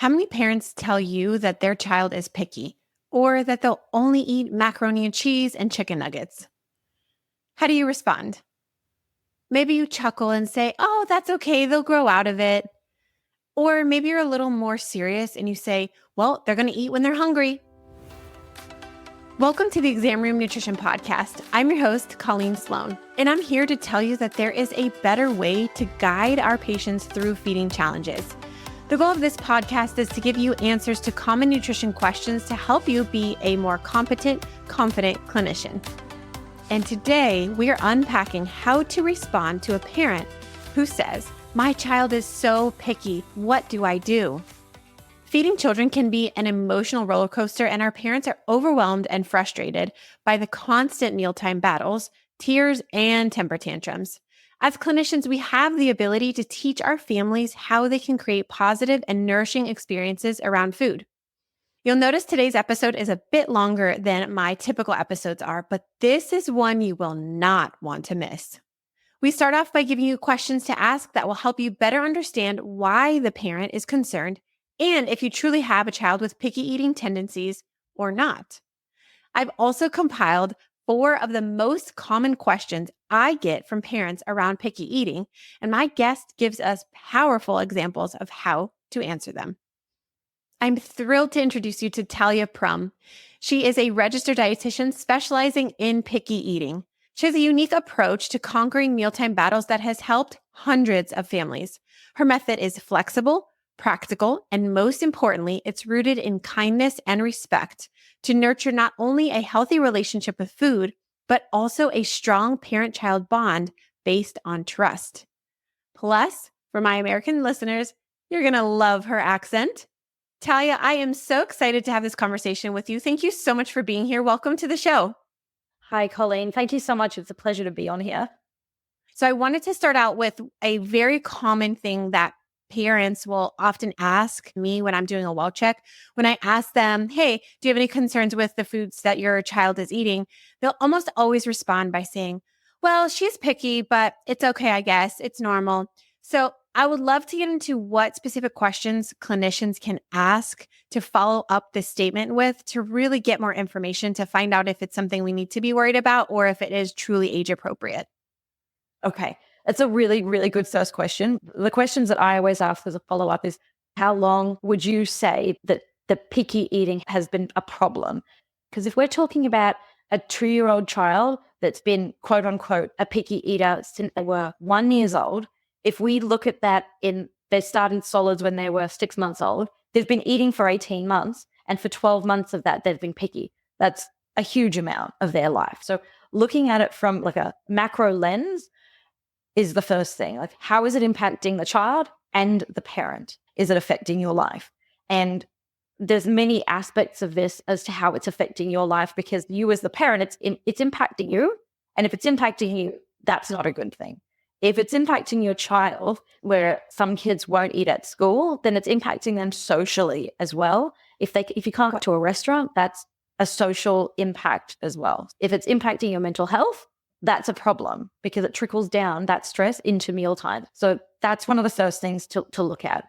How many parents tell you that their child is picky or that they'll only eat macaroni and cheese and chicken nuggets? How do you respond? Maybe you chuckle and say, "Oh, that's okay, they'll grow out of it." Or maybe you're a little more serious and you say, "Well, they're going to eat when they're hungry." Welcome to the Exam Room Nutrition Podcast. I'm your host, Colleen Sloan, and I'm here to tell you that there is a better way to guide our patients through feeding challenges. The goal of this podcast is to give you answers to common nutrition questions to help you be a more competent, confident clinician. And today, we are unpacking how to respond to a parent who says, "My child is so picky. What do I do?" Feeding children can be an emotional roller coaster, and our parents are overwhelmed and frustrated by the constant mealtime battles, tears, and temper tantrums. As clinicians, we have the ability to teach our families how they can create positive and nourishing experiences around food. You'll notice today's episode is a bit longer than my typical episodes are, but this is one you will not want to miss. We start off by giving you questions to ask that will help you better understand why the parent is concerned and if you truly have a child with picky eating tendencies or not. I've also compiled 4 of the most common questions I get from parents around picky eating, and my guest gives us powerful examples of how to answer them. I'm thrilled to introduce you to Thalia Prum. She is a registered dietitian specializing in picky eating. She has a unique approach to conquering mealtime battles that has helped hundreds of families. Her method is flexible, practical, and most importantly, it's rooted in kindness and respect to nurture not only a healthy relationship with food, but also a strong parent-child bond based on trust. Plus, for my American listeners, you're going to love her accent. Thalia, I am so excited to have this conversation with you. Thank you so much for being here. Welcome to the show. Hi, Colleen. Thank you so much. It's a pleasure to be on here. So I wanted to start out with a very common thing that parents will often ask me when I'm doing a well check. When I ask them, "Hey, do you have any concerns with the foods that your child is eating?" They'll almost always respond by saying, "Well, she's picky, but it's okay, I guess. It's normal." So I would love to get into what specific questions clinicians can ask to follow up this statement with to really get more information to find out if it's something we need to be worried about or if it is truly age appropriate. Okay. That's a really, really good first question. The questions that I always ask as a follow-up is, how long would you say that the picky eating has been a problem? Because if we're talking about a 2-year-old child that's been, quote unquote, a picky eater since they were 1 year old, if we look at that they started solids when they were 6 months old, they've been eating for 18 months, and for 12 months of that, they've been picky. That's a huge amount of their life. So looking at it from like a macro lens is the first thing. Like, how is it impacting the child and the parent? Is it affecting your life? And there's many aspects of this as to how it's affecting your life, because you as the parent, it's impacting you. And if it's impacting you, that's not a good thing. If it's impacting your child, where some kids won't eat at school, then it's impacting them socially as well. If you can't go to a restaurant, that's a social impact as well. If it's impacting your mental health, that's a problem, because it trickles down that stress into mealtime. So that's one of the first things to look at.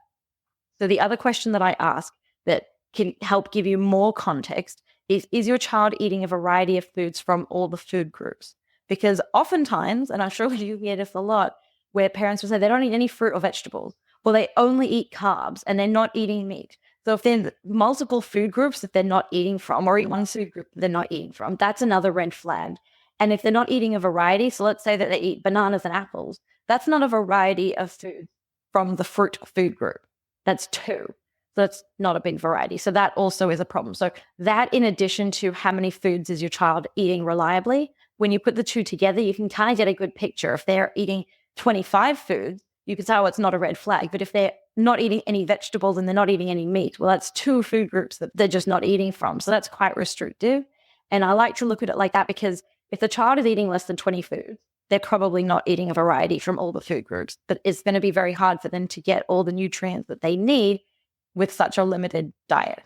So the other question that I ask that can help give you more context is your child eating a variety of foods from all the food groups? Because oftentimes, and I'm sure you hear this a lot, where parents will say they don't eat any fruit or vegetables, or they only eat carbs and they're not eating meat. So if there's multiple food groups that they're not eating from, or eat one food group they're not eating from, that's another red flag. And if they're not eating a variety, so let's say that they eat bananas and apples, that's not a variety of food from the fruit food group. That's 2. So that's not a big variety. So that also is a problem. So that, in addition to how many foods is your child eating reliably, when you put the 2 together, you can kind of get a good picture. If they're eating 25 foods, you can say, oh, it's not a red flag. But if they're not eating any vegetables and they're not eating any meat, well, that's 2 food groups that they're just not eating from. So that's quite restrictive. And I like to look at it like that, because if the child is eating less than 20 foods, they're probably not eating a variety from all the food groups. But it's going to be very hard for them to get all the nutrients that they need with such a limited diet.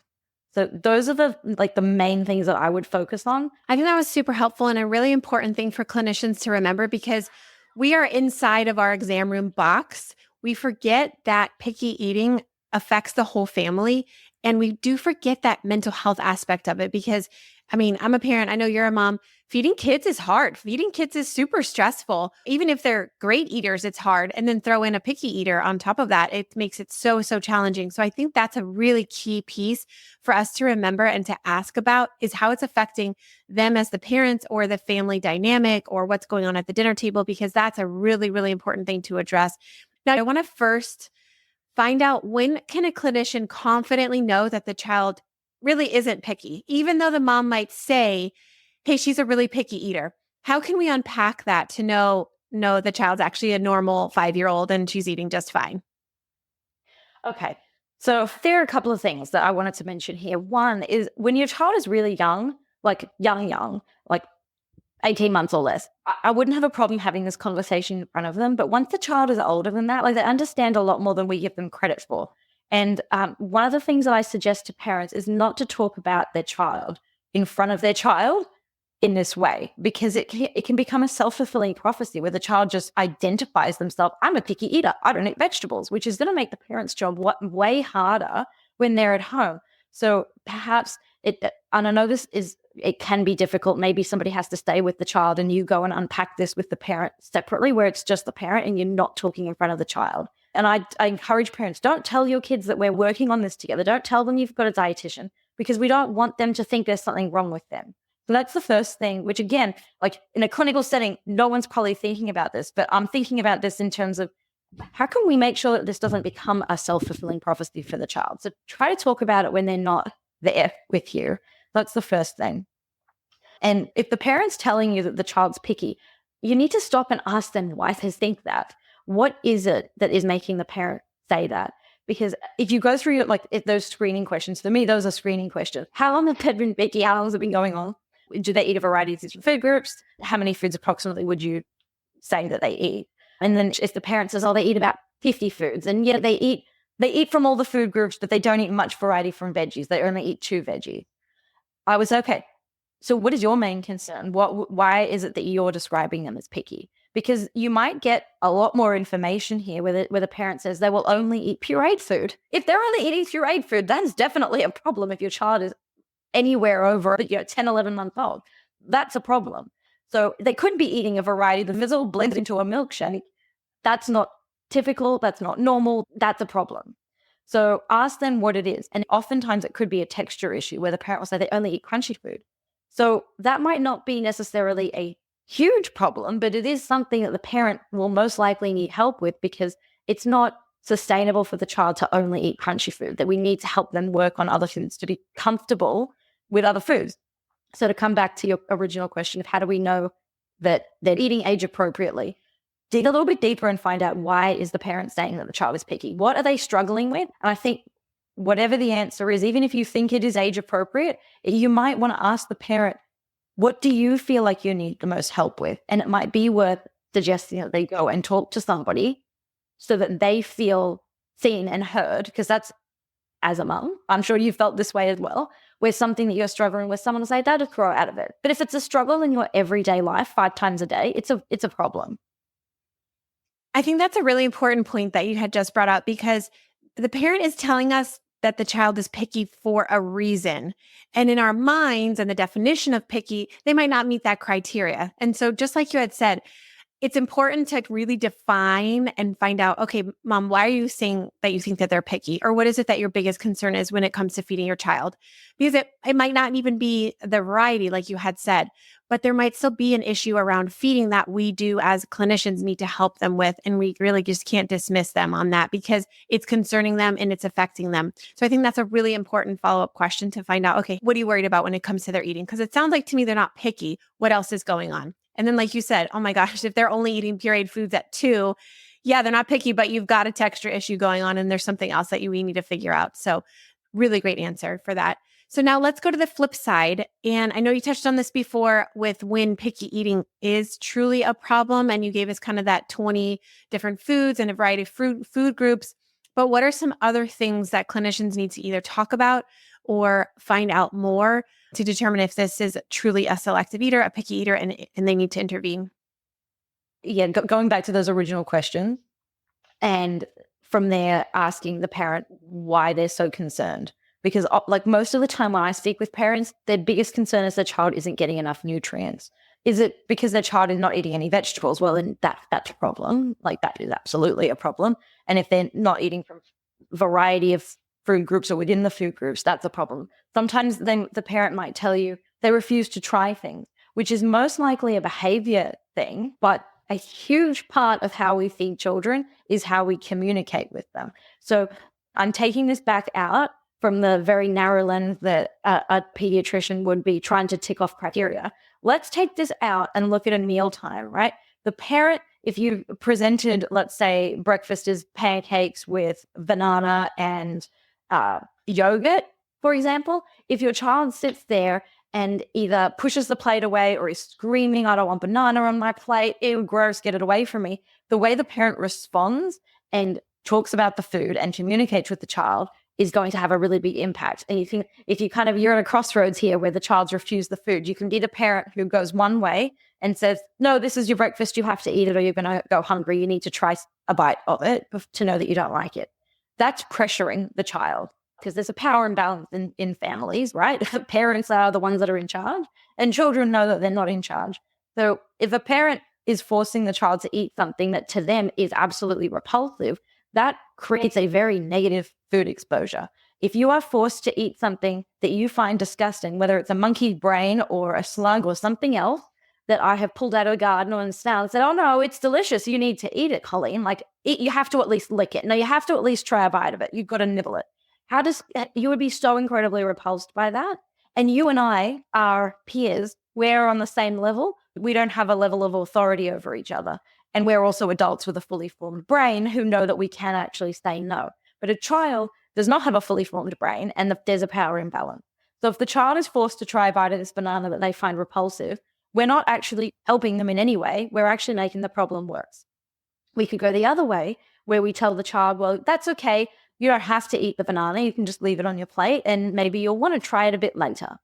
So those are the main things that I would focus on. I think that was super helpful and a really important thing for clinicians to remember, because we are inside of our exam room box. We forget that picky eating affects the whole family. And we do forget that mental health aspect of it because, I mean, I'm a parent. I know you're a mom. Feeding kids is hard. Feeding kids is super stressful. Even if they're great eaters, it's hard. And then throw in a picky eater on top of that, it makes it so, so challenging. So I think that's a really key piece for us to remember and to ask about is how it's affecting them as the parents or the family dynamic or what's going on at the dinner table, because that's a really, really important thing to address. Now, I want to first find out, when can a clinician confidently know that the child really isn't picky, even though the mom might say, hey, she's a really picky eater. How can we unpack that to know the child's actually a normal 5-year-old and she's eating just fine? Okay. So there are a couple of things that I wanted to mention here. One is when your child is really young, like young, like 18 months or less, I wouldn't have a problem having this conversation in front of them. But once the child is older than that, like they understand a lot more than we give them credit for. And one of the things that I suggest to parents is not to talk about their child in front of their child in this way, because it can become a self-fulfilling prophecy where the child just identifies themselves. I'm a picky eater. I don't eat vegetables, which is going to make the parent's job way harder when they're at home. So perhaps and I know it can be difficult. Maybe somebody has to stay with the child and you go and unpack this with the parent separately, where it's just the parent and you're not talking in front of the child. And I encourage parents, don't tell your kids that we're working on this together. Don't tell them you've got a dietitian, because we don't want them to think there's something wrong with them. So that's the first thing, which again, like in a clinical setting, no one's probably thinking about this, but I'm thinking about this in terms of how can we make sure that this doesn't become a self-fulfilling prophecy for the child? So try to talk about it when they're not there with you. That's the first thing. And if the parent's telling you that the child's picky, you need to stop and ask them why they think that. What is it that is making the parent say that? Because if you go through those screening questions, for me, those are screening questions. How long have they been picky? How long has it been going on? Do they eat a variety of different food groups? How many foods approximately would you say that they eat? And then if the parent says, oh, they eat about 50 foods, and yet they eat from all the food groups, but they don't eat much variety from veggies. They only eat 2 veggies. I was okay. So what is your main concern? Why is it that you're describing them as picky? Because you might get a lot more information here where the parent says they will only eat pureed food. If they're only eating pureed food, that's definitely a problem if your child is anywhere over 10, 11 months old. That's a problem. So they could be eating a variety that is all blended into a milkshake. That's not typical. That's not normal. That's a problem. So ask them what it is. And oftentimes it could be a texture issue where the parent will say they only eat crunchy food. So that might not be necessarily a huge problem, but it is something that the parent will most likely need help with, because it's not sustainable for the child to only eat crunchy food, that we need to help them work on other foods to be comfortable with other foods. So to come back to your original question of how do we know that they're eating age appropriately, dig a little bit deeper and find out, why is the parent saying that the child is picky? What are they struggling with? And I think whatever the answer is, even if you think it is age appropriate, you might want to ask the parent, what do you feel like you need the most help with? And it might be worth suggesting that they go and talk to somebody so that they feel seen and heard, because that's, as a mum, I'm sure you felt this way as well, where something that you're struggling with, someone will say, "Dad, just grow out of it." But if it's a struggle in your everyday life 5 times a day, it's a problem. I think that's a really important point that you had just brought up, because the parent is telling us that the child is picky for a reason. And in our minds and the definition of picky, they might not meet that criteria. And so just like you had said, it's important to really define and find out, okay, mom, why are you saying that you think that they're picky? Or what is it that your biggest concern is when it comes to feeding your child? Because it might not even be the variety, like you had said, but there might still be an issue around feeding that we do as clinicians need to help them with. And we really just can't dismiss them on that, because it's concerning them and it's affecting them. So I think that's a really important follow-up question to find out, okay, what are you worried about when it comes to their eating? Because it sounds like to me they're not picky. What else is going on? And then like you said, oh my gosh, if they're only eating pureed foods at 2, yeah, they're not picky, but you've got a texture issue going on and there's something else that we need to figure out. So really great answer for that. So now let's go to the flip side. And I know you touched on this before with when picky eating is truly a problem. And you gave us kind of that 20 different foods and a variety of food groups. But what are some other things that clinicians need to either talk about or find out more to determine if this is truly a selective eater, a picky eater, and they need to intervene? Yeah, going back to those original questions, and from there asking the parent why they're so concerned. Because like most of the time when I speak with parents, their biggest concern is their child isn't getting enough nutrients. Is it because their child is not eating any vegetables? Well, then that's a problem. Like that is absolutely a problem. And if they're not eating from a variety of food groups or within the food groups, that's a problem. Sometimes then the parent might tell you they refuse to try things, which is most likely a behavior thing, but a huge part of how we feed children is how we communicate with them. So I'm taking this back out from the very narrow lens that a pediatrician would be trying to tick off criteria. Let's take this out and look at a mealtime, right? The parent, if you presented, let's say, breakfast is pancakes with banana and yogurt, for example, if your child sits there and either pushes the plate away or is screaming, I don't want banana on my plate, ew, gross, get it away from me, the way the parent responds and talks about the food and communicates with the child is going to have a really big impact. And you think if you're at a crossroads here where the child's refused the food, you can be the parent who goes one way and says, no, this is your breakfast, you have to eat it or you're going to go hungry, you need to try a bite of it to know that you don't like it. That's pressuring the child because there's a power imbalance in families, right? Parents are the ones that are in charge and children know that they're not in charge. So if a parent is forcing the child to eat something that to them is absolutely repulsive, that creates a very negative food exposure. If you are forced to eat something that you find disgusting, whether it's a monkey brain or a slug or something else that I have pulled out of a garden or in a snail and said, oh no, it's delicious, you need to eat it, Colleen. Like you have to at least lick it. No, you have to at least try a bite of it. You've got to nibble it. You would be so incredibly repulsed by that. And you and I are peers. We're on the same level. We don't have a level of authority over each other. And we're also adults with a fully formed brain who know that we can actually say no. But a child does not have a fully formed brain and there's a power imbalance. So if the child is forced to try a bite of this banana that they find repulsive, we're not actually helping them in any way. We're actually making the problem worse. We could go the other way where we tell the child, well, that's okay. You don't have to eat the banana. You can just leave it on your plate and maybe you'll want to try it a bit later.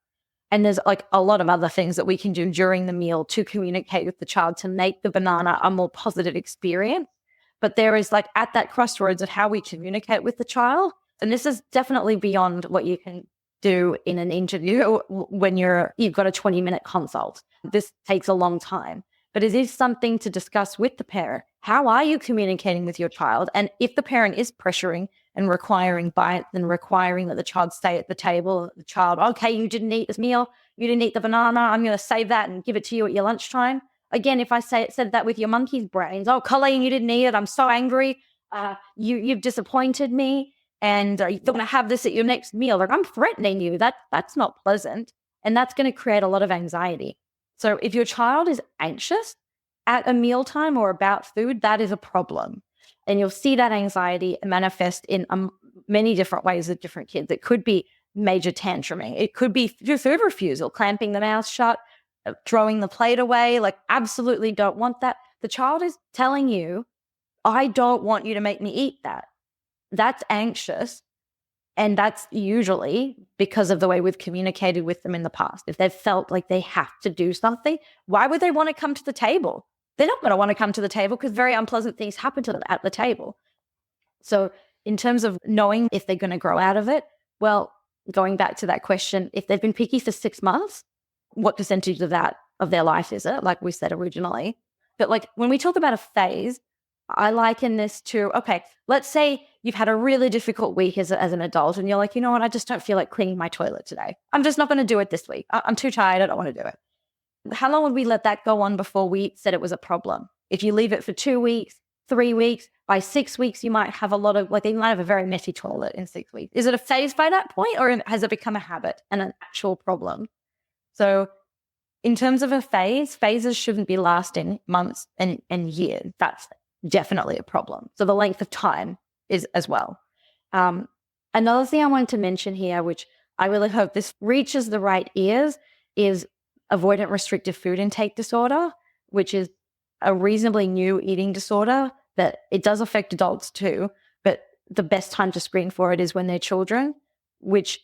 And there's like a lot of other things that we can do during the meal to communicate with the child to make the banana a more positive experience. But there is like at that crossroads of how we communicate with the child. And this is definitely beyond what you can do in an interview when you've got a 20-minute consult. This takes a long time. But it is something to discuss with the parent. How are you communicating with your child? And if the parent is pressuring and requiring bites and requiring that the child stay at the table, the child, okay, you didn't eat this meal, you didn't eat the banana, I'm going to save that and give it to you at your lunchtime. Again, if I said that with your monkey's brains, oh, Colleen, you didn't eat it, I'm so angry, you've disappointed me, and you're going to have this at your next meal. Like, I'm threatening you. That's not pleasant, and that's going to create a lot of anxiety. So if your child is anxious at a mealtime or about food, that is a problem. And you'll see that anxiety manifest in many different ways with different kids. It could be major tantruming. It could be through food refusal, clamping the mouth shut, throwing the plate away, like absolutely don't want that. The child is telling you, I don't want you to make me eat that. That's anxious. And that's usually because of the way we've communicated with them in the past. If they've felt like they have to do something, why would they want to come to the table? They're not going to want to come to the table because very unpleasant things happen to them at the table. So in terms of knowing if they're going to grow out of it, well, going back to that question, if they've been picky for 6 months, what percentage of their life is it? Like we said originally. But like when we talk about a phase, I liken this to, okay, let's say you've had a really difficult week as an adult and you're like, you know what, I just don't feel like cleaning my toilet today. I'm just not going to do it this week. I'm too tired. I don't want to do it. How long would we let that go on before we said it was a problem? If you leave it for 2 weeks, 3 weeks, by 6 weeks, you might have you might have a very messy toilet in 6 weeks. Is it a phase by that point or has it become a habit and an actual problem? So in terms of a phase, phases shouldn't be lasting months and years. That's definitely a problem. So the length of time is as well. Another thing I wanted to mention here, which I really hope this reaches the right ears, is avoidant restrictive food intake disorder, which is a reasonably new eating disorder that it does affect adults too, but the best time to screen for it is when they're children, which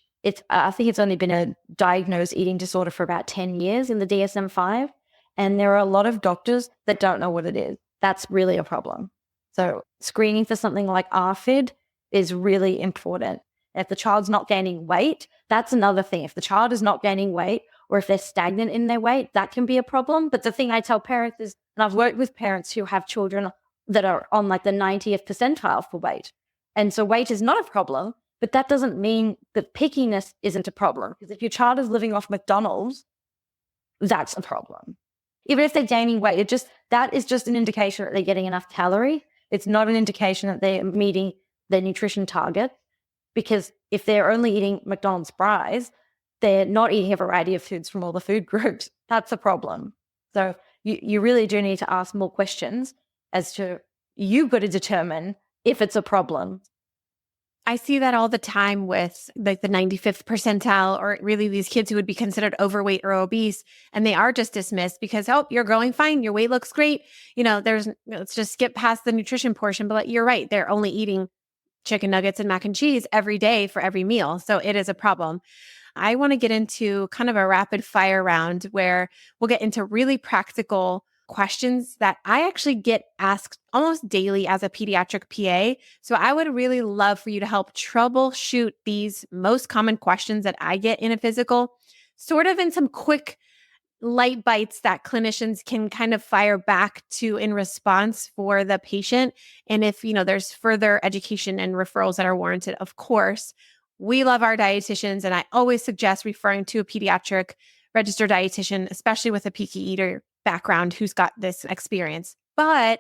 I think it's only been a diagnosed eating disorder for about 10 years in the DSM-5, and there are a lot of doctors that don't know what it is. That's really a problem. So screening for something like ARFID is really important. If the child's not gaining weight, that's another thing. If the child is not gaining weight or if they're stagnant in their weight, that can be a problem. But the thing I tell parents is, and I've worked with parents who have children that are on like the 90th percentile for weight. And so weight is not a problem, but that doesn't mean that pickiness isn't a problem. Because if your child is living off McDonald's, that's a problem. Even if they're gaining weight, that is just an indication that they're getting enough calorie. It's not an indication that they're meeting their nutrition target. Because if they're only eating McDonald's fries, they're not eating a variety of foods from all the food groups. That's a problem. So you really do need to ask more questions as to, you've got to determine if it's a problem. I see that all the time with like the 95th percentile, or really these kids who would be considered overweight or obese, and they are just dismissed because, oh, you're growing fine, your weight looks great. Let's just skip past the nutrition portion. But you're right, they're only eating chicken nuggets and mac and cheese every day for every meal. So it is a problem. I want to get into kind of a rapid fire round where we'll get into really practical questions that I actually get asked almost daily as a pediatric PA. So I would really love for you to help troubleshoot these most common questions that I get in a physical, sort of in some quick light bites that clinicians can kind of fire back to in response for the patient. And if, there's further education and referrals that are warranted, of course, we love our dietitians. And I always suggest referring to a pediatric registered dietitian, especially with a picky eater background who's got this experience. But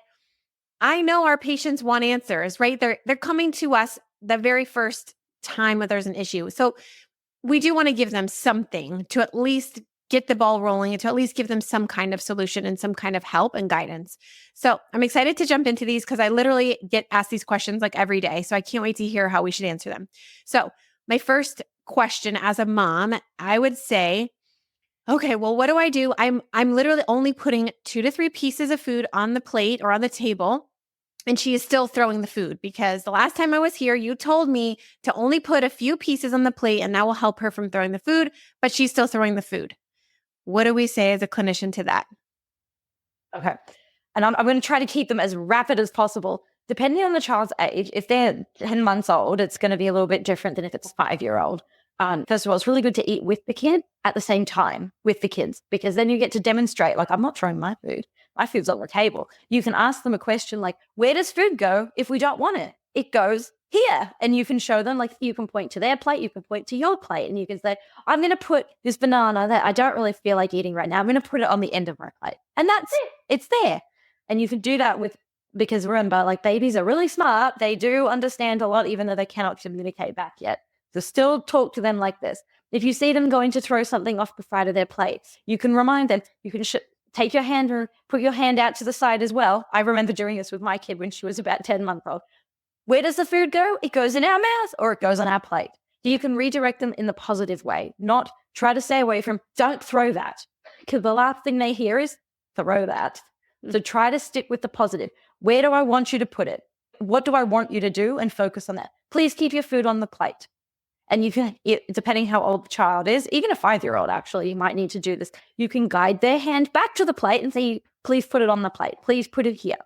I know our patients want answers, right? They're coming to us the very first time that there's an issue. So we do want to give them something to at least get the ball rolling and to at least give them some kind of solution and some kind of help and guidance. So I'm excited to jump into these because I literally get asked these questions like every day. So I can't wait to hear how we should answer them. So my first question as a mom, I would say, okay, well, what do I do? I'm literally only putting 2 to 3 pieces of food on the plate or on the table, and she is still throwing the food because the last time I was here, you told me to only put a few pieces on the plate and that will help her from throwing the food, but she's still throwing the food. What do we say as a clinician to that? Okay. And I'm going to try to keep them as rapid as possible. Depending on the child's age, if they're 10 months old, it's going to be a little bit different than if it's a 5-year-old. First of all, it's really good to eat with the kid at the same time with the kids, because then you get to demonstrate, like, I'm not throwing my food. My food's on the table. You can ask them a question like, where does food go if we don't want it? It goes here. And you can show them, like, you can point to their plate, you can point to your plate, and you can say, I'm going to put this banana that I don't really feel like eating right now, I'm going to put it on the end of my plate. And that's it. It's there. And you can do that because remember, like, babies are really smart. They do understand a lot, even though they cannot communicate back yet. So still talk to them like this. If you see them going to throw something off the side of their plate, you can remind them, you can take your hand or put your hand out to the side as well. I remember doing this with my kid when she was about 10 months old. Where does the food go? It goes in our mouth or it goes on our plate. You can redirect them in the positive way, not try to stay away from, don't throw that. Because the last thing they hear is, throw that. So try to stick with the positive. Where do I want you to put it? What do I want you to do? And focus on that. Please keep your food on the plate. And you can, depending how old the child is, even a 5-year-old actually, you might need to do this. You can guide their hand back to the plate and say, please put it on the plate. Please put it here.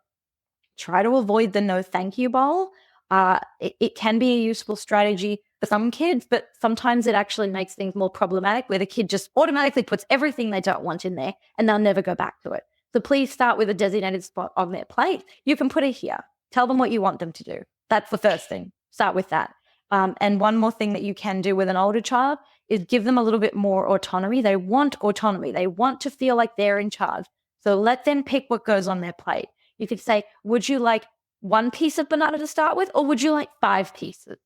Try to avoid the no thank you bowl. It can be a useful strategy for some kids, but sometimes it actually makes things more problematic where the kid just automatically puts everything they don't want in there and they'll never go back to it. So please start with a designated spot on their plate. You can put it here. Tell them what you want them to do. That's the first thing. Start with that. And one more thing that you can do with an older child is give them a little bit more autonomy. They want autonomy. They want to feel like they're in charge. So let them pick what goes on their plate. You could say, would you like 1 piece of banana to start with, or would you like 5 pieces?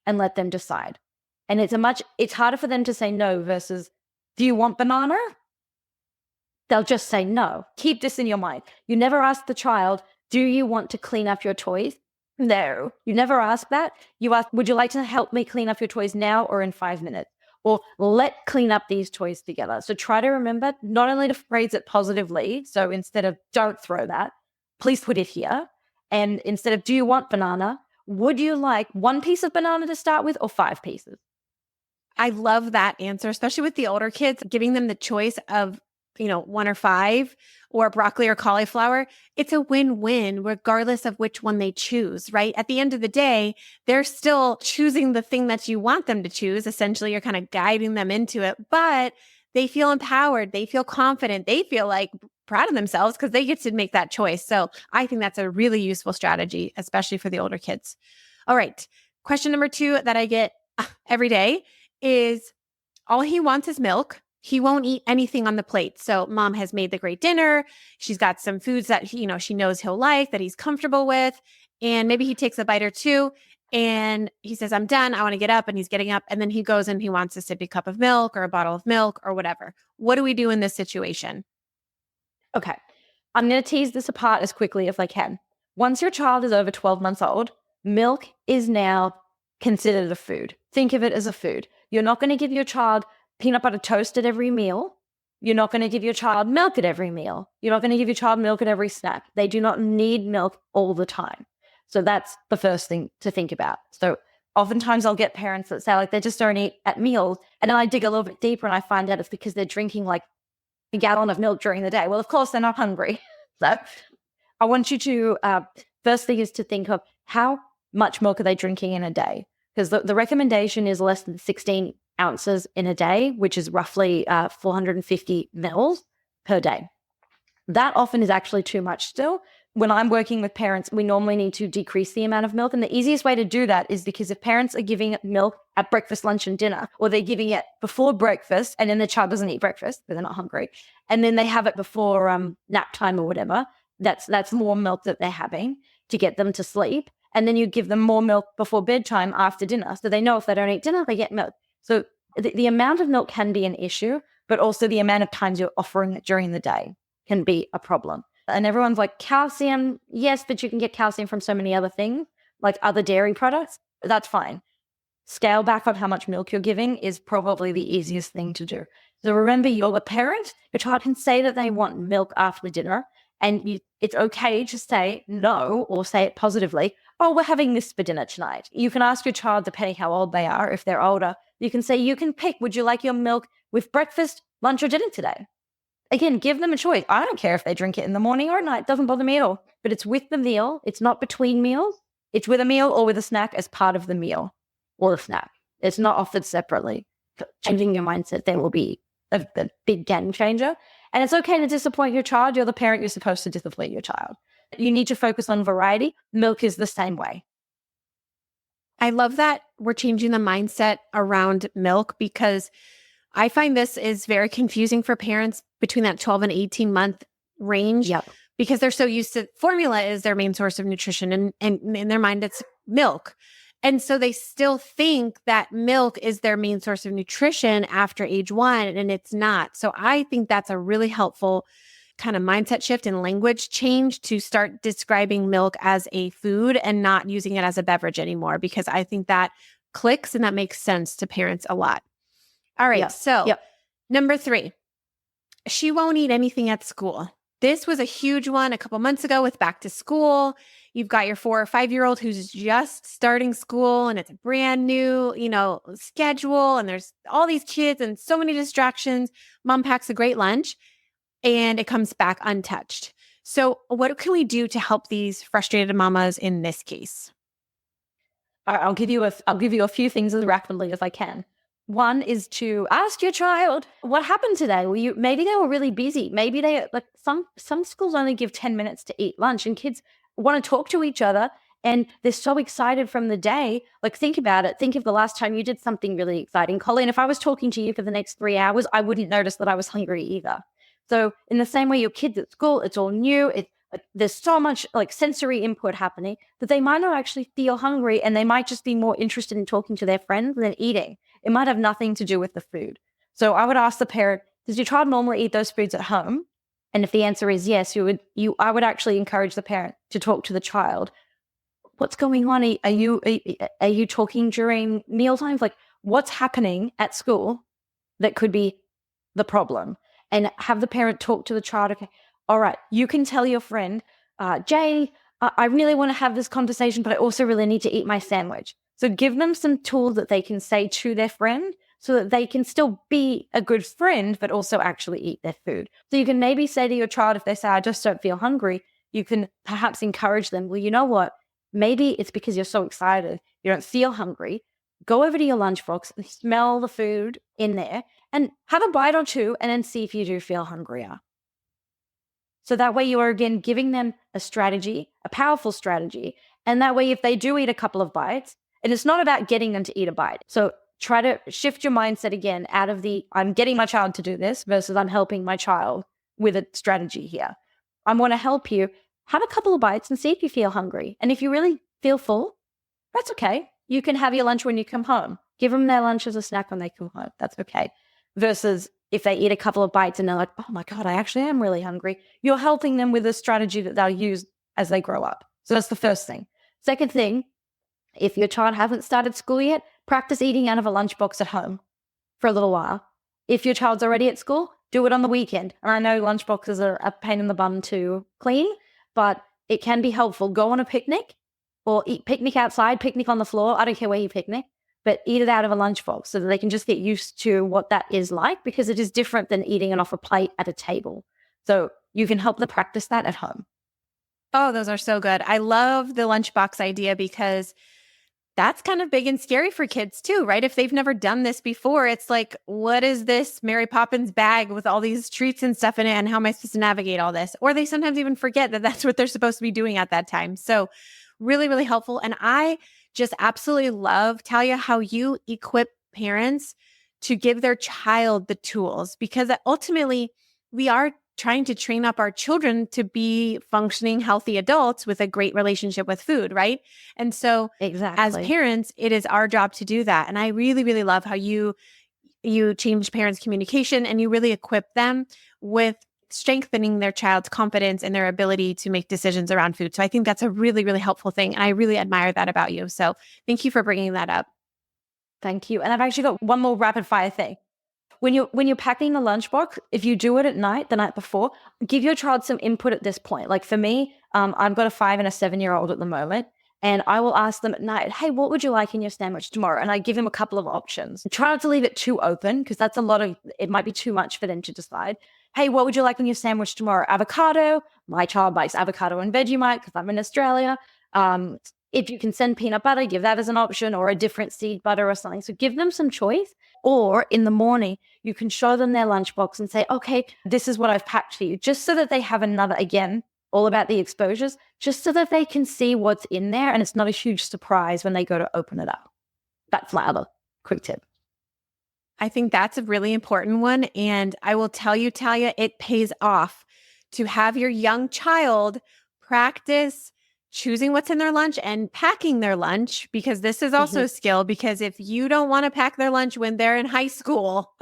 And let them decide. And it's harder for them to say no versus, do you want banana? They'll just say no. Keep this in your mind. You never ask the child, do you want to clean up your toys? No, you never ask that. You ask, would you like to help me clean up your toys now or in 5 minutes? Or let's clean up these toys together. So try to remember not only to phrase it positively. So instead of don't throw that, please put it here. And instead of do you want banana, would you like 1 piece of banana to start with or 5 pieces? I love that answer, especially with the older kids, giving them the choice of 1 or 5 or broccoli or cauliflower, it's a win-win regardless of which one they choose, right? At the end of the day, they're still choosing the thing that you want them to choose. Essentially, you're kind of guiding them into it, but they feel empowered. They feel confident. They feel like proud of themselves because they get to make that choice. So I think that's a really useful strategy, especially for the older kids. All right. Question number 2 that I get every day is all he wants is milk. He won't eat anything on the plate. So mom has made the great dinner. She's got some foods that she knows he'll like, that he's comfortable with. And maybe he takes a bite or two and he says, I'm done. I want to get up. And he's getting up. And then he goes and he wants a sippy cup of milk or a bottle of milk or whatever. What do we do in this situation? Okay. I'm going to tease this apart as quickly as I can. Once your child is over 12 months old, milk is now considered a food. Think of it as a food. You're not going to give your child peanut butter toast at every meal. You're not going to give your child milk at every meal. You're not going to give your child milk at every snack. They do not need milk all the time. So that's the first thing to think about. So oftentimes I'll get parents that say like they just don't eat at meals. And then I dig a little bit deeper and I find out it's because they're drinking like a gallon of milk during the day. Well, of course, they're not hungry. So I want you to, first thing is to think of how much milk are they drinking in a day? Because the recommendation is less than 16 ounces in a day, which is roughly 450 mils per day. That often is actually too much still. When I'm working with parents, we normally need to decrease the amount of milk. And the easiest way to do that is because if parents are giving milk at breakfast, lunch, and dinner, or they're giving it before breakfast, and then the child doesn't eat breakfast because they're not hungry, and then they have it before nap time or whatever, that's more milk that they're having to get them to sleep. And then you give them more milk before bedtime after dinner. So they know if they don't eat dinner, they get milk. So the amount of milk can be an issue, but also the amount of times you're offering it during the day can be a problem. And everyone's like, calcium, yes, but you can get calcium from so many other things, like other dairy products. That's fine. Scale back on how much milk you're giving is probably the easiest thing to do. So remember, you're a parent. Your child can say that they want milk after dinner, and it's okay to say no or say it positively. Oh, we're having this for dinner tonight. You can ask your child, depending how old they are, if they're older, you can say, you can pick, would you like your milk with breakfast, lunch, or dinner today? Again, give them a choice. I don't care if they drink it in the morning or at night. It doesn't bother me at all. But it's with the meal. It's not between meals. It's with a meal or with a snack as part of the meal or the snack. It's not offered separately. Changing your mindset there will be a big game changer. And it's okay to disappoint your child. You're the parent. You're supposed to disappoint your child. You need to focus on variety. Milk is the same way. I love that we're changing the mindset around milk because I find this is very confusing for parents between that 12 and 18 month range. Yep. Because they're so used to formula is their main source of nutrition and in their mind it's milk. And so they still think that milk is their main source of nutrition after age 1 and it's not. So I think that's a really helpful kind of mindset shift and language change to start describing milk as a food and not using it as a beverage anymore, because I think that clicks and that makes sense to parents a lot. All right. Number 3, she won't eat anything at school. This was a huge one a couple months ago with back to school. You've got your 4 or 5-year-old who's just starting school and it's a brand new, schedule. And there's all these kids and so many distractions. Mom packs a great lunch and it comes back untouched. So what can we do to help these frustrated mamas in this case? I'll give you a few things as rapidly as I can. One is to ask your child, what happened today? Maybe they were really busy. Maybe some schools only give 10 minutes to eat lunch and kids want to talk to each other and they're so excited from the day. Like, think about it. Think of the last time you did something really exciting. Colleen, if I was talking to you for the next 3 hours, I wouldn't notice that I was hungry either. So in the same way, your kids at school, it's all new. There's so much sensory input happening that they might not actually feel hungry and they might just be more interested in talking to their friends than eating. It might have nothing to do with the food. So I would ask the parent, does your child normally eat those foods at home? And if the answer is yes, I would actually encourage the parent to talk to the child. What's going on? Are you talking during meal times? Like, what's happening at school that could be the problem? And have the parent talk to the child. Okay, all right, you can tell your friend, Jay, I really want to have this conversation, but I also really need to eat my sandwich. So give them some tools that they can say to their friend so that they can still be a good friend, but also actually eat their food. So you can maybe say to your child, if they say, I just don't feel hungry, you can perhaps encourage them, well, you know what? Maybe it's because you're so excited, you don't feel hungry. Go over to your lunchbox and smell the food in there and have a bite or two and then see if you do feel hungrier. So that way you are, again, giving them a strategy, a powerful strategy. And that way, if they do eat a couple of bites, and it's not about getting them to eat a bite. So try to shift your mindset again out of the, I'm getting my child to do this versus I'm helping my child with a strategy here. I want to help you have a couple of bites and see if you feel hungry. And if you really feel full, that's okay. You can have your lunch when you come home. Give them their lunch as a snack when they come home. That's okay. Versus if they eat a couple of bites and they're like, oh my God, I actually am really hungry. You're helping them with a strategy that they'll use as they grow up. So that's the first thing. Second thing, if your child hasn't started school yet, practice eating out of a lunchbox at home for a little while. If your child's already at school, do it on the weekend. And I know lunchboxes are a pain in the bum to clean, but it can be helpful. Go on a picnic or picnic outside, picnic on the floor. I don't care where you picnic, but eat it out of a lunchbox so that they can just get used to what that is like, because it is different than eating it off a plate at a table. So you can help them practice that at home. Oh, those are so good. I love the lunchbox idea because that's kind of big and scary for kids too, right? If they've never done this before, it's like, what is this Mary Poppins bag with all these treats and stuff in it? And how am I supposed to navigate all this? Or they sometimes even forget that that's what they're supposed to be doing at that time. So really, really helpful. And I just absolutely love, Thalia, how you equip parents to give their child the tools, because ultimately we are trying to train up our children to be functioning, healthy adults with a great relationship with food, right? And so as parents, it is our job to do that. And I really, really love how you change parents' communication and you really equip them with strengthening their child's confidence and their ability to make decisions around food. So I think that's a really, really helpful thing. And I really admire that about you. So thank you for bringing that up. Thank you. And I've actually got one more rapid fire thing. When you're packing the lunchbox, if you do it at night, the night before, give your child some input at this point. Like for me, I've got a 5 and a 7-year-old at the moment, and I will ask them at night, hey, what would you like in your sandwich tomorrow? And I give them a couple of options. Try not to leave it too open, because that's it might be too much for them to decide. Hey, what would you like in your sandwich tomorrow? Avocado. My child likes avocado and Vegemite because I'm in Australia. If you can send peanut butter, give that as an option, or a different seed butter or something. So give them some choice. Or in the morning, you can show them their lunchbox and say, okay, this is what I've packed for you, just so that they have another, again, all about the exposures, just so that they can see what's in there and it's not a huge surprise when they go to open it up. That's my other quick tip. I think that's a really important one. And I will tell you, Thalia, it pays off to have your young child practice choosing what's in their lunch and packing their lunch, because this is also a skill, because if you don't want to pack their lunch when they're in high school,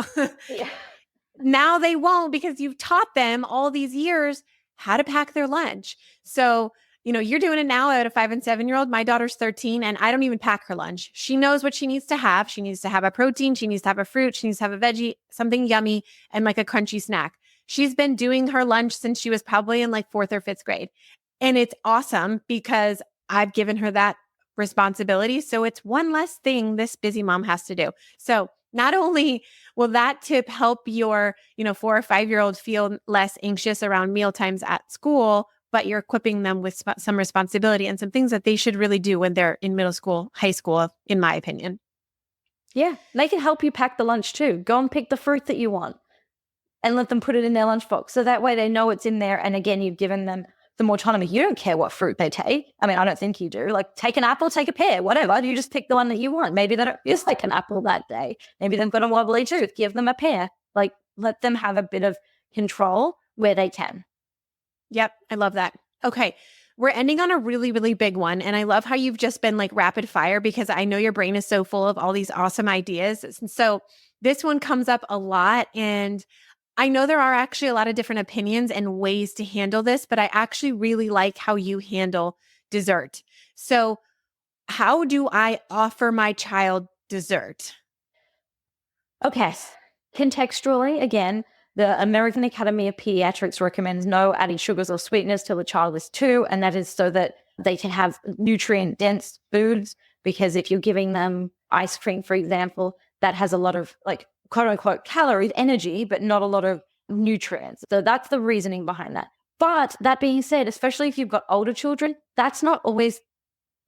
now they won't, because you've taught them all these years how to pack their lunch. So, you're doing it now at a 5 and 7-year-old. My daughter's 13 and I don't even pack her lunch. She knows what she needs to have. She needs to have a protein. She needs to have a fruit. She needs to have a veggie, something yummy, and like a crunchy snack. She's been doing her lunch since she was probably in like 4th or 5th grade. And it's awesome because I've given her that responsibility. So it's one less thing this busy mom has to do. So not only will that tip help your, 4 or 5-year-old feel less anxious around meal times at school, but you're equipping them with some responsibility and some things that they should really do when they're in middle school, high school, in my opinion. Yeah, they can help you pack the lunch too. Go and pick the fruit that you want and let them put it in their lunchbox. So that way they know it's in there. And again, you've given them some autonomy. You don't care what fruit they take. I mean, I don't think you do. Like, take an apple, take a pear, whatever. You just pick the one that you want. Maybe they don't feel like an apple that day. Maybe they've got a wobbly tooth. Give them a pear. Like, let them have a bit of control where they can. Yep. I love that. Okay. We're ending on a really, really big one. And I love how you've just been like rapid fire, because I know your brain is so full of all these awesome ideas. And so this one comes up a lot. And I know there are actually a lot of different opinions and ways to handle this, but I actually really like how you handle dessert. So how do I offer my child dessert? Okay. Contextually, again, the American Academy of Pediatrics recommends no added sugars or sweeteners till the child is 2, and that is so that they can have nutrient-dense foods, because if you're giving them ice cream, for example, that has a lot of like quote unquote calories, energy, but not a lot of nutrients. So that's the reasoning behind that. But that being said, especially if you've got older children, that's not always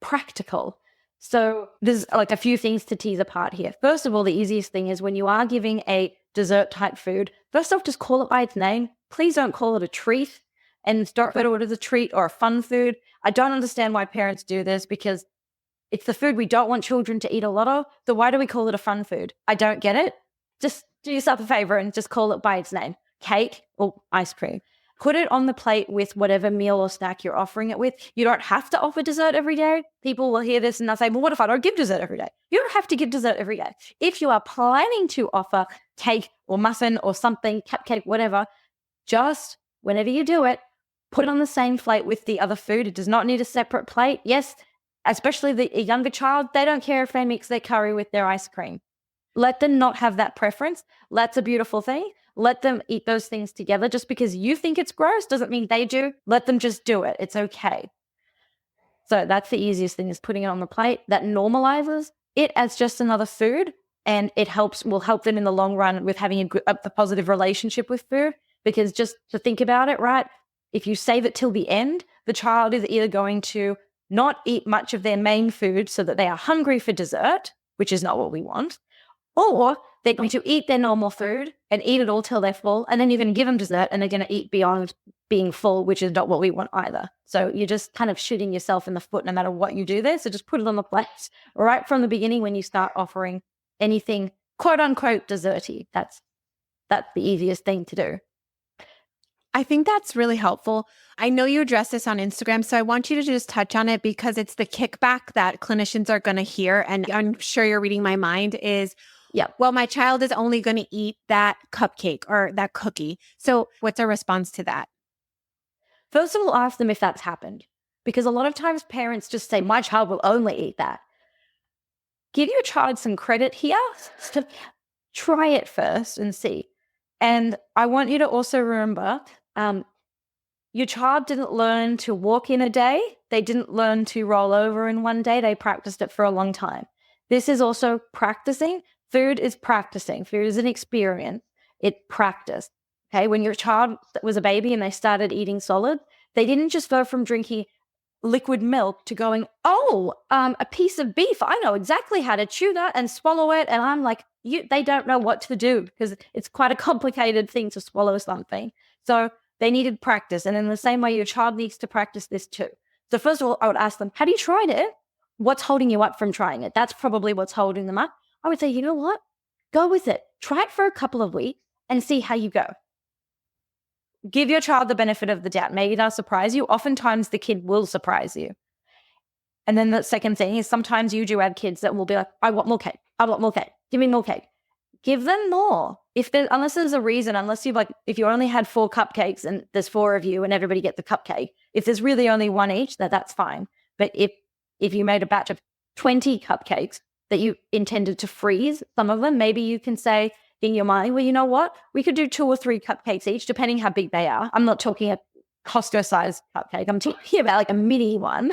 practical. So there's like a few things to tease apart here. First of all, the easiest thing is when you are giving a dessert type food, first off, just call it by its name. Please don't call it a treat and start refer to it as a treat or a fun food. I don't understand why parents do this because it's the food we don't want children to eat a lot of. So why do we call it a fun food? I don't get it. Just do yourself a favor and just call it by its name. Cake or ice cream. Put it on the plate with whatever meal or snack you're offering it with. You don't have to offer dessert every day. People will hear this and they'll say, well, what if I don't give dessert every day? You don't have to give dessert every day. If you are planning to offer cake or muffin or something, cupcake, whatever, just whenever you do it, put it on the same plate with the other food. It does not need a separate plate. Yes, especially a younger child, they don't care if they mix their curry with their ice cream. Let them not have that preference. That's a beautiful thing. Let them eat those things together. Just because you think it's gross doesn't mean they do. Let them just do it. It's okay. So that's the easiest thing, is putting it on the plate. That normalizes it as just another food, and it will help them in the long run with having a positive relationship with food. Because just to think about it, right? If you save it till the end, the child is either going to not eat much of their main food so that they are hungry for dessert, which is not what we want, or they're going to eat their normal food and eat it all till they're full, and then you're going to give them dessert and they're going to eat beyond being full, which is not what we want either. So you're just kind of shooting yourself in the foot no matter what you do there. So just put it on the plate right from the beginning when you start offering anything quote unquote desserty. That's the easiest thing to do. I think that's really helpful. I know you addressed this on Instagram, so I want you to just touch on it because it's the kickback that clinicians are going to hear. And I'm sure you're reading my mind is, yeah, well, my child is only going to eat that cupcake or that cookie. So what's our response to that? First of all, ask them if that's happened, because a lot of times parents just say, my child will only eat that. Give your child some credit here. So try it first and see. And I want you to also remember, your child didn't learn to walk in a day. They didn't learn to roll over in one day. They practiced it for a long time. This is also practicing. Food is practicing. Food is an experience. It practiced. Okay, when your child was a baby and they started eating solid, they didn't just go from drinking liquid milk to going, a piece of beef. I know exactly how to chew that and swallow it. And I'm like, they don't know what to do because it's quite a complicated thing to swallow something. So they needed practice. And in the same way, your child needs to practice this too. So first of all, I would ask them, have you tried it? What's holding you up from trying it? That's probably what's holding them up. I would say, you know what? Go with it. Try it for a couple of weeks and see how you go. Give your child the benefit of the doubt. Maybe they'll surprise you. Oftentimes the kid will surprise you. And then the second thing is sometimes you do have kids that will be like, I want more cake. I want more cake. Give me more cake. Give them more. Unless there's a reason, if you only had 4 cupcakes and there's 4 of you and everybody gets a cupcake, if there's really only one each, that's fine. But if you made a batch of 20 cupcakes that you intended to freeze, some of them, maybe you can say in your mind, well, you know what? We could do 2 or 3 cupcakes each, depending how big they are. I'm not talking a Costco-sized cupcake. I'm talking about like a mini one.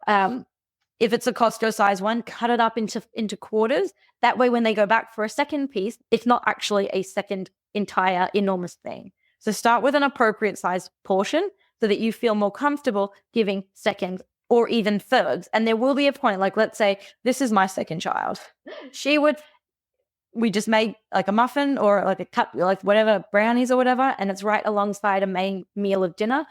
If it's a Costco-sized one, cut it up into quarters. That way, when they go back for a second piece, it's not actually a second entire enormous thing. So start with an appropriate sized portion so that you feel more comfortable giving seconds or even thirds. And there will be a point, like let's say this is my second child. We just made like a muffin or like a cup, like whatever, brownies or whatever, and it's right alongside a main meal of dinner.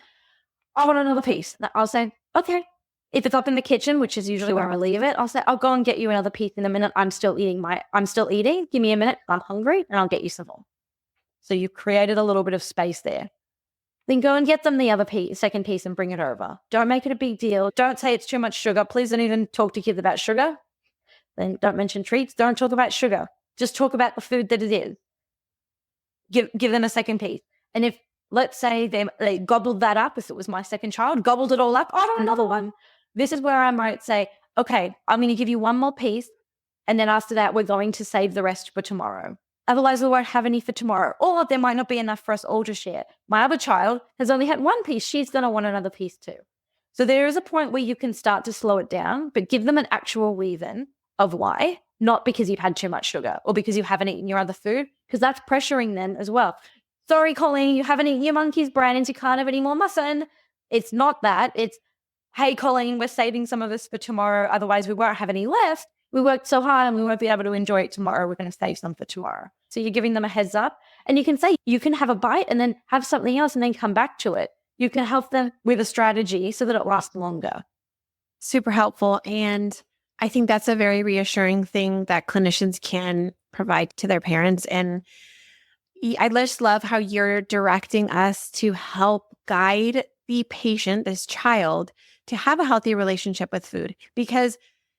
I want another piece. I'll say, okay. If it's up in the kitchen, which is usually where I leave it, I'll say, I'll go and get you another piece in a minute. I'm still eating. Give me a minute. I'm hungry and I'll get you some more. So you've created a little bit of space there. Then go and get them the other second piece and bring it over. Don't make it a big deal. Don't say it's too much sugar. Please don't even talk to kids about sugar. Then don't mention treats. Don't talk about sugar. Just talk about the food that it is. Give them a second piece. And if, let's say they gobbled that up, if it was my second child, gobbled it all up, I want another one. This is where I might say, okay, I'm going to give you one more piece. And then after that, we're going to save the rest for tomorrow. Otherwise, we won't have any for tomorrow. Or there might not be enough for us all to share. My other child has only had one piece. She's going to want another piece too. So there is a point where you can start to slow it down, but give them an actual reason of why. not because you've had too much sugar or because you haven't eaten your other food, because that's pressuring them as well. Sorry, Colleen, you haven't eaten your monkey's brains. You can't have any more muffin. It's not that. It's, hey, Colleen, we're saving some of this for tomorrow. Otherwise, we won't have any left. We worked so hard and we won't be able to enjoy it tomorrow. We're going to save some for tomorrow. So you're giving them a heads up. And you can say, you can have a bite and then have something else and then come back to it. You can help them with a strategy so that it lasts longer. Super helpful. And I think that's a very reassuring thing that clinicians can provide to their parents. And I just love how you're directing us to help guide the patient, this child, to have a healthy relationship with food, because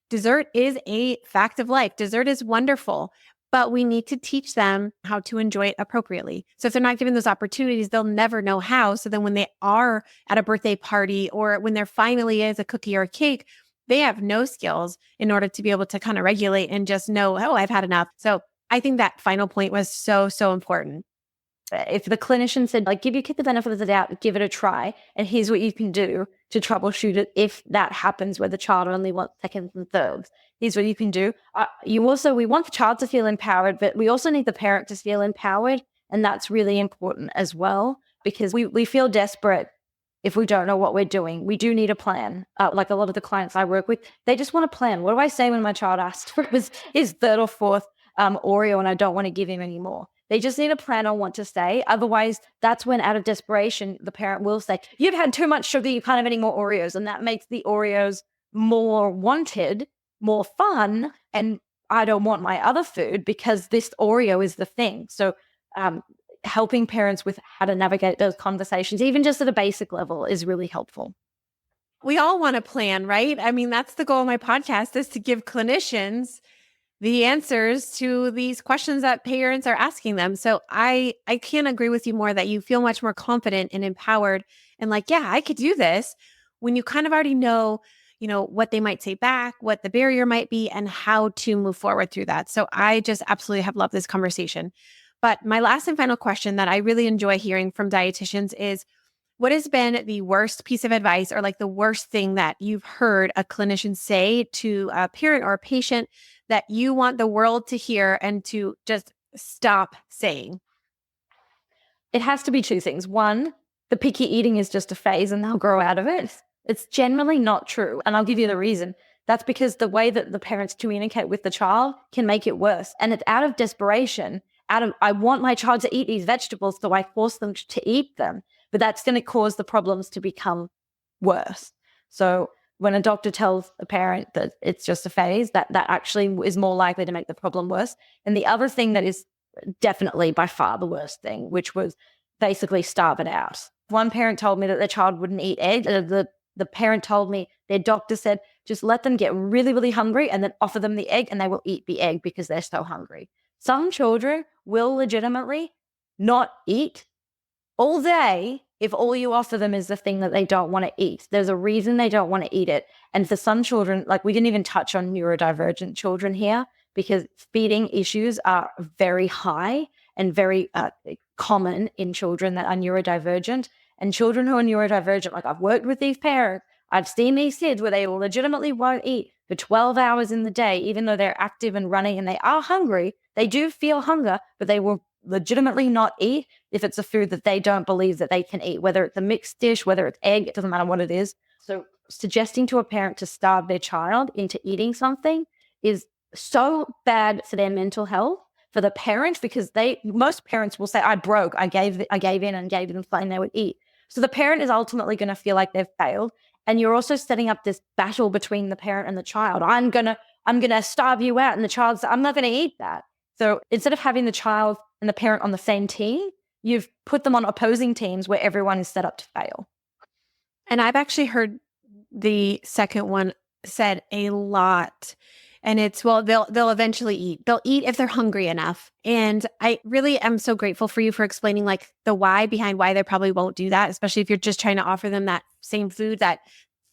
dessert is a fact of life. Dessert is wonderful, but we need to teach them how to enjoy it appropriately. So if they're not given those opportunities, they'll never know how. So then when they are at a birthday party or when there finally is a cookie or a cake, they have no skills in order to be able to kind of regulate and just know, oh, I've had enough. So I think that final point was so, so important. If the clinician said, like, give your kid the benefit of the doubt, give it a try, and here's what you can do to troubleshoot it if that happens where the child only wants seconds and thirds. Here's what you can do. We want the child to feel empowered, but we also need the parent to feel empowered, and that's really important as well, because we feel desperate if we don't know what we're doing. We do need a plan. Like a lot of the clients I work with, they just want a plan. What do I say when my child asks for his third or fourth Oreo and I don't want to give him anymore? They just need a plan on what to say. Otherwise, that's when out of desperation, the parent will say, you've had too much sugar, you can't have any more Oreos. And that makes the Oreos more wanted, more fun. And I don't want my other food because this Oreo is the thing. So helping parents with how to navigate those conversations, even just at a basic level, is really helpful. We all want a plan, right? I mean, that's the goal of my podcast, is to give clinicians the answers to these questions that parents are asking them. So I can't agree with you more that you feel much more confident and empowered and like, yeah, I could do this when you kind of already know, what they might say back, what the barrier might be, and how to move forward through that. So I just absolutely have loved this conversation. But my last and final question that I really enjoy hearing from dietitians is, what has been the worst piece of advice or like the worst thing that you've heard a clinician say to a parent or a patient that you want the world to hear and to just stop saying? It has to be two things. One, the picky eating is just a phase and they'll grow out of it. It's generally not true. And I'll give you the reason. That's because the way that the parents communicate with the child can make it worse. And it's out of desperation, I want my child to eat these vegetables, so I force them to eat them. But that's going to cause the problems to become worse. So when a doctor tells a parent that it's just a phase, that actually is more likely to make the problem worse. And the other thing that is definitely by far the worst thing, which was basically starve it out. One parent told me that their child wouldn't eat eggs. The parent told me their doctor said, just let them get really, really hungry and then offer them the egg and they will eat the egg because they're so hungry. Some children will legitimately not eat all day if all you offer them is the thing that they don't want to eat. There's a reason they don't want to eat it. And for some children, like we didn't even touch on neurodivergent children here because feeding issues are very high and very common in children that are neurodivergent. And children who are neurodivergent, like I've worked with these parents, I've seen these kids where they legitimately won't eat for 12 hours in the day, even though they're active and running and they are hungry. They do feel hunger, but they will legitimately not eat if it's a food that they don't believe that they can eat, whether it's a mixed dish, whether it's egg, it doesn't matter what it is. So suggesting to a parent to starve their child into eating something is so bad for their mental health, for the parent, because most parents will say, I broke, I gave in and gave them something they would eat. So the parent is ultimately going to feel like they've failed. And you're also setting up this battle between the parent and the child. I'm gonna starve you out, and the child says, I'm not going to eat that. So instead of having the child and the parent on the same team, you've put them on opposing teams where everyone is set up to fail. And I've actually heard the second one said a lot. And it's, well, they'll eventually eat. They'll eat if they're hungry enough. And I really am so grateful for you for explaining like the why behind why they probably won't do that, especially if you're just trying to offer them that same food that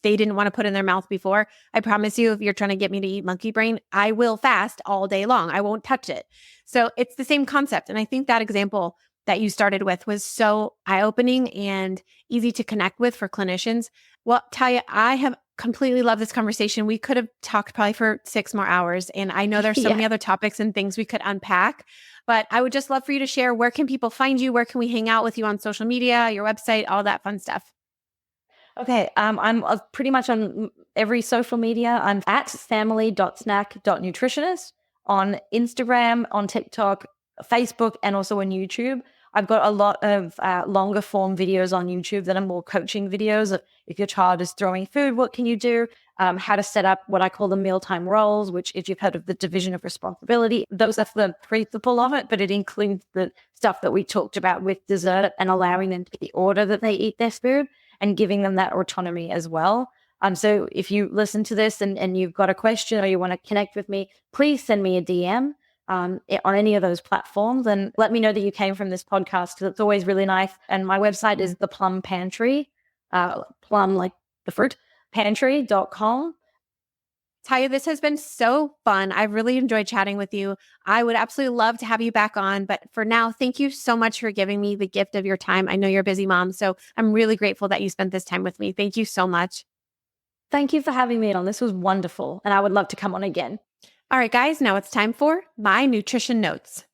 they didn't want to put in their mouth before. I promise you, if you're trying to get me to eat monkey brain, I will fast all day long. I won't touch it. So it's the same concept. And I think that example that you started with was so eye-opening and easy to connect with for clinicians. Well, Thalia, I have completely love this conversation. We could have talked probably for 6 more hours. And I know there's so many other topics and things we could unpack, but I would just love for you to share, where can people find you? Where can we hang out with you on social media, your website, all that fun stuff? Okay, I'm pretty much on every social media. I'm at family.snack.nutritionist on Instagram, on TikTok, Facebook, and also on YouTube. I've got a lot of longer form videos on YouTube that are more coaching videos. If your child is throwing food, what can you do? How to set up what I call the mealtime roles, which, if you've heard of the division of responsibility, that's the principle of it, but it includes the stuff that we talked about with dessert and allowing them to get the order that they eat their food and giving them that autonomy as well. So if you listen to this and you've got a question or you want to connect with me, please send me a DM on any of those platforms and let me know that you came from this podcast, because it's always really nice. And my website is the Plum Pantry, plum like the fruit, pantry.com. Thalia, this has been so fun. I've really enjoyed chatting with you. I would absolutely love to have you back on. But for now, thank you so much for giving me the gift of your time. I know you're a busy mom, so I'm really grateful that you spent this time with me. Thank you so much. Thank you for having me on. This was wonderful. And I would love to come on again. All right, guys, now it's time for my nutrition notes.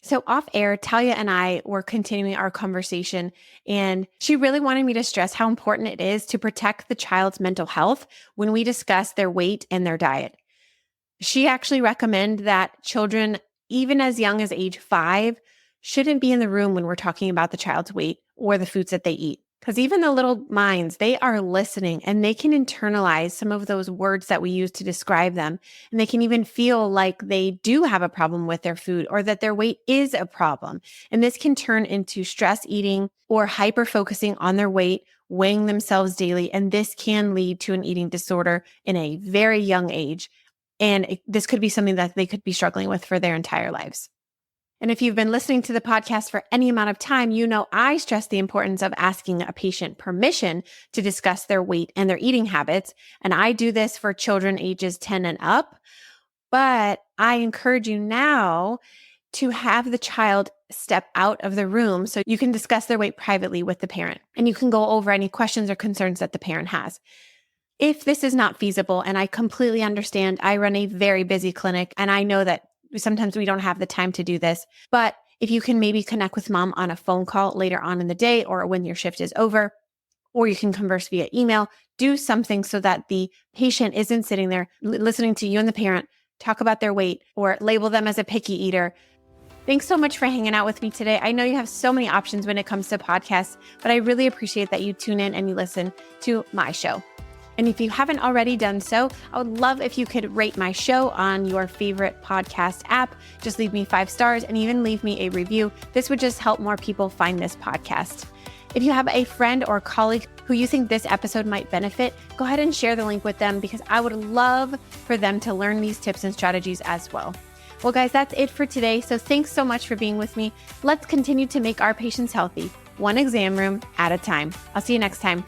So off air, Thalia and I were continuing our conversation, and she really wanted me to stress how important it is to protect the child's mental health when we discuss their weight and their diet. She actually recommended that children, even as young as age 5, shouldn't be in the room when we're talking about the child's weight or the foods that they eat. Because even the little minds, they are listening and they can internalize some of those words that we use to describe them. And they can even feel like they do have a problem with their food or that their weight is a problem. And this can turn into stress eating or hyper focusing on their weight, weighing themselves daily. And this can lead to an eating disorder in a very young age. And this could be something that they could be struggling with for their entire lives. And if you've been listening to the podcast for any amount of time, you know I stress the importance of asking a patient permission to discuss their weight and their eating habits. And I do this for children ages 10 and up. But I encourage you now to have the child step out of the room so you can discuss their weight privately with the parent. And you can go over any questions or concerns that the parent has. If this is not feasible, and I completely understand, I run a very busy clinic, and I know that sometimes we don't have the time to do this, but if you can maybe connect with mom on a phone call later on in the day or when your shift is over, or you can converse via email, do something so that the patient isn't sitting there listening to you and the parent talk about their weight or label them as a picky eater. Thanks so much for hanging out with me today. I know you have so many options when it comes to podcasts, but I really appreciate that you tune in and you listen to my show. And if you haven't already done so, I would love if you could rate my show on your favorite podcast app. Just leave me 5 stars and even leave me a review. This would just help more people find this podcast. If you have a friend or colleague who you think this episode might benefit, go ahead and share the link with them, because I would love for them to learn these tips and strategies as well. Well, guys, that's it for today. So thanks so much for being with me. Let's continue to make our patients healthy, one exam room at a time. I'll see you next time.